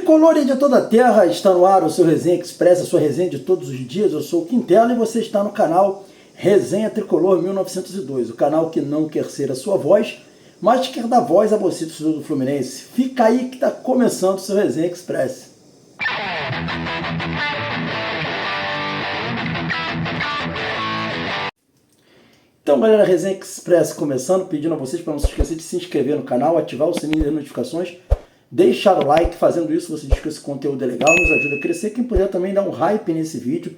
Tricolor de toda a terra, está no ar o seu Resenha Express, a sua resenha de todos os dias. Eu sou o Quintela e você está no canal Resenha Tricolor 1902, o canal que não quer ser a sua voz, mas quer dar voz a você, torcedor do Fluminense. Fica aí que está começando o seu Resenha Express. Então, galera, Resenha Express começando, pedindo a vocês para não se esquecer de se inscrever no canal, ativar o sininho das notificações, deixar o like. Fazendo isso, você diz que esse conteúdo é legal, nos ajuda a crescer. Quem puder também dar um hype nesse vídeo,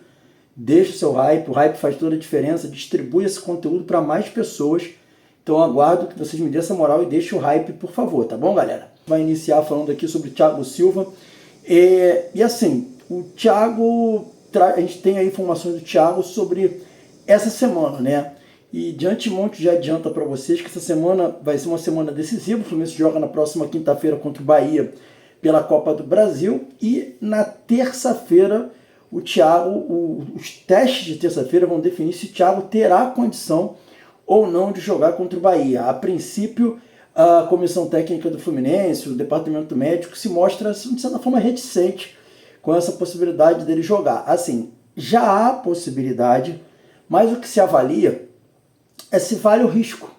deixa o seu hype, o hype faz toda a diferença, distribui esse conteúdo para mais pessoas. Então aguardo que vocês me dêem essa moral e deixem o hype, por favor, tá bom, galera? Vai iniciar falando aqui sobre o Thiago Silva. E assim, o Thiago, a gente tem aí informações do Thiago sobre essa semana, né? E de antemão já adianta para vocês que essa semana vai ser uma semana decisiva. O Fluminense joga na próxima quinta-feira contra o Bahia pela Copa do Brasil. E na terça-feira, o Thiago, os testes de terça-feira vão definir se o Thiago terá condição ou não de jogar contra o Bahia. A princípio, a comissão técnica do Fluminense, o departamento médico, se mostra, de certa forma, reticente com essa possibilidade dele jogar. Assim, já há possibilidade, mas o que se avalia é se vale o risco,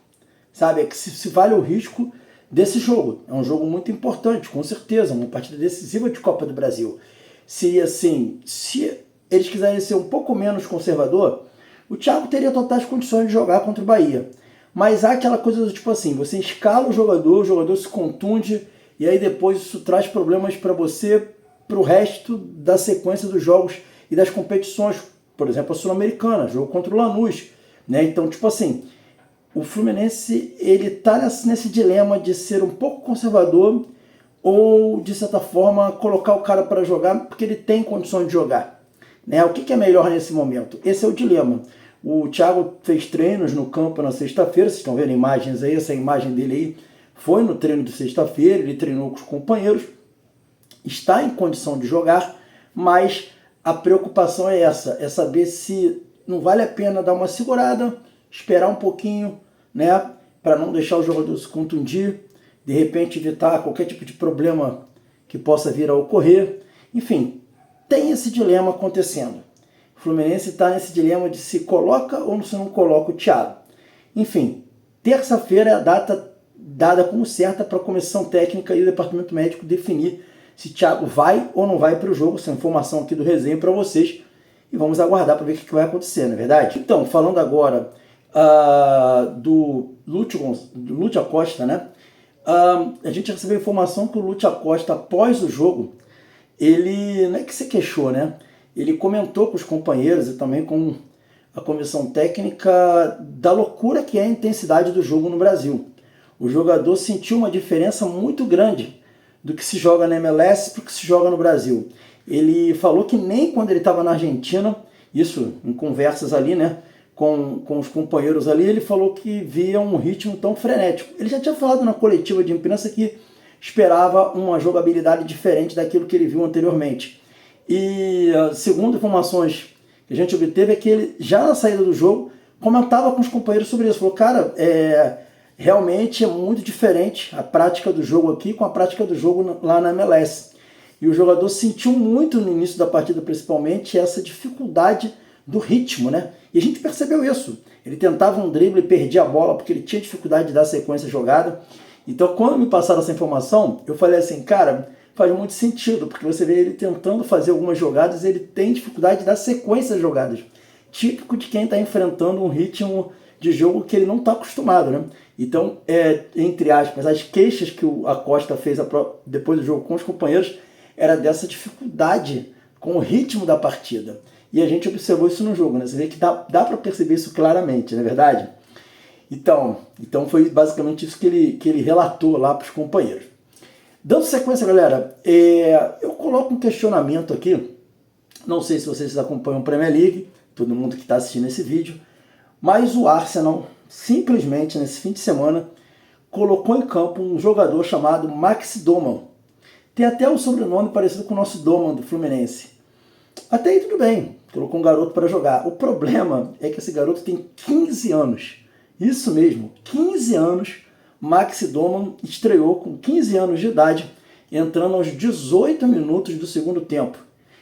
sabe? É que se vale o risco desse jogo. É um jogo muito importante, com certeza, uma partida decisiva de Copa do Brasil. Se eles quiserem ser um pouco menos conservador, o Thiago teria totais condições de jogar contra o Bahia. Mas há aquela coisa do tipo assim, você escala o jogador se contunde, e aí depois isso traz problemas para você, para o resto da sequência dos jogos e das competições. Por exemplo, a Sul-Americana, jogo contra o Lanús. Né? Então, tipo assim, o Fluminense ele está nesse dilema de ser um pouco conservador ou, de certa forma, colocar o cara para jogar porque ele tem condições de jogar. Né? O que é melhor nesse momento? Esse é o dilema. O Thiago fez treinos no campo na sexta-feira, vocês estão vendo imagens aí, essa imagem dele aí foi no treino de sexta-feira, ele treinou com os companheiros, está em condição de jogar, mas a preocupação é essa, é saber se não vale a pena dar uma segurada, esperar um pouquinho, né, para não deixar o jogador se contundir, de repente evitar qualquer tipo de problema que possa vir a ocorrer. Enfim, tem esse dilema acontecendo. O Fluminense está nesse dilema de se coloca ou se não coloca o Thiago. Enfim, terça-feira é a data dada como certa para a comissão técnica e o departamento médico definir se o Thiago vai ou não vai para o jogo. Essa informação aqui do resenha para vocês. E vamos aguardar para ver o que vai acontecer, não é verdade? Então, falando agora do Lúcio Acosta, né? A gente recebeu informação que o Lúcio Acosta, após o jogo, ele não é que se queixou, né? Ele comentou com os companheiros e também com a comissão técnica da loucura que é a intensidade do jogo no Brasil. O jogador sentiu uma diferença muito grande do que se joga na MLS para o que se joga no Brasil. Ele falou que nem quando ele estava na Argentina, isso em conversas ali, né, com os companheiros ali, ele falou que via um ritmo tão frenético. Ele já tinha falado na coletiva de imprensa que esperava uma jogabilidade diferente daquilo que ele viu anteriormente. E segundo informações que a gente obteve, é que ele, já na saída do jogo, comentava com os companheiros sobre isso. Falou, cara, realmente é muito diferente a prática do jogo aqui com a prática do jogo lá na MLS. E o jogador sentiu muito no início da partida, principalmente, essa dificuldade do ritmo, né? E a gente percebeu isso. Ele tentava um drible e perdia a bola porque ele tinha dificuldade de dar sequência jogada. Então, quando me passaram essa informação, eu falei assim, cara, faz muito sentido, porque você vê ele tentando fazer algumas jogadas, ele tem dificuldade de dar sequência às jogadas. Típico de quem está enfrentando um ritmo de jogo que ele não está acostumado, né? Então, entre aspas, as queixas que o Acosta fez depois do jogo com os companheiros era dessa dificuldade com o ritmo da partida. E a gente observou isso no jogo, né? Você vê que dá para perceber isso claramente, não é verdade? Então foi basicamente isso que ele relatou lá para os companheiros. Dando sequência, galera, eu coloco um questionamento aqui. Não sei se vocês acompanham a Premier League, todo mundo que está assistindo esse vídeo, mas o Arsenal, simplesmente, nesse fim de semana, colocou em campo um jogador chamado Max Doman. Tem até um sobrenome parecido com o nosso Doman do Fluminense. Até aí tudo bem, colocou um garoto para jogar. O problema é que esse garoto tem 15 anos. Isso mesmo, 15 anos. Max Doman estreou com 15 anos de idade entrando aos 18 minutos do segundo tempo.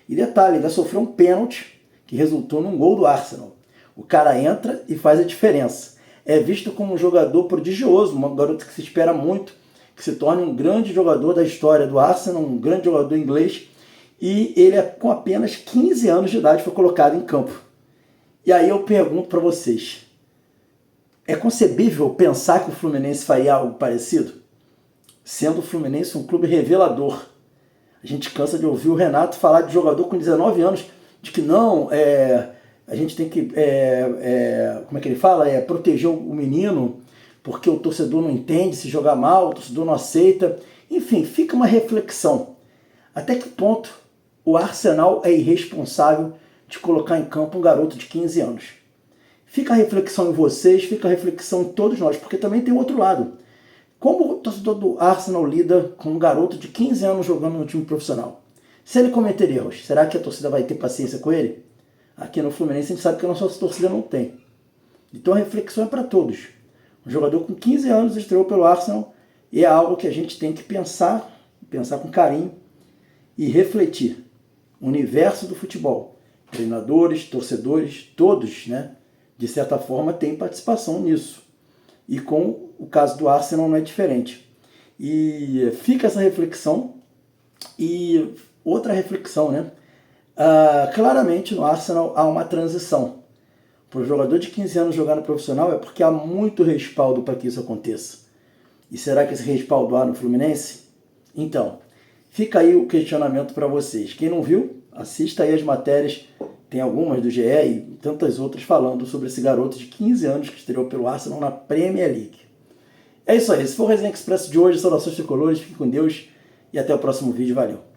E detalhe, ainda sofreu um pênalti que resultou num gol do Arsenal. O cara entra e faz a diferença. É visto como um jogador prodigioso, um garoto que se espera muito, que se torne um grande jogador da história do Arsenal, um grande jogador inglês, e ele, com apenas 15 anos de idade, foi colocado em campo. E aí eu pergunto para vocês, é concebível pensar que o Fluminense faria algo parecido? Sendo o Fluminense um clube revelador. A gente cansa de ouvir o Renato falar de jogador com 19 anos, de que não, a gente tem que, como é que ele fala? Proteger o menino, porque o torcedor não entende se jogar mal, o torcedor não aceita. Enfim, fica uma reflexão. Até que ponto o Arsenal é irresponsável de colocar em campo um garoto de 15 anos? Fica a reflexão em vocês, fica a reflexão em todos nós, porque também tem o outro lado. Como o torcedor do Arsenal lida com um garoto de 15 anos jogando no time profissional? Se ele cometer erros, será que a torcida vai ter paciência com ele? Aqui no Fluminense a gente sabe que a nossa torcida não tem. Então a reflexão é para todos. Um jogador com 15 anos estreou pelo Arsenal e é algo que a gente tem que pensar com carinho e refletir. O universo do futebol, treinadores, torcedores, todos, né, de certa forma, têm participação nisso. E com o caso do Arsenal não é diferente. E fica essa reflexão. E outra reflexão, né? Claramente no Arsenal há uma transição. Para o jogador de 15 anos jogar no profissional é porque há muito respaldo para que isso aconteça. E será que esse respaldo há no Fluminense? Então, fica aí o questionamento para vocês. Quem não viu, assista aí as matérias. Tem algumas do GE e tantas outras falando sobre esse garoto de 15 anos que estreou pelo Arsenal na Premier League. É isso aí. Esse foi o Resenha Expresso de hoje. Saudações tricolores. Fique com Deus e até o próximo vídeo. Valeu.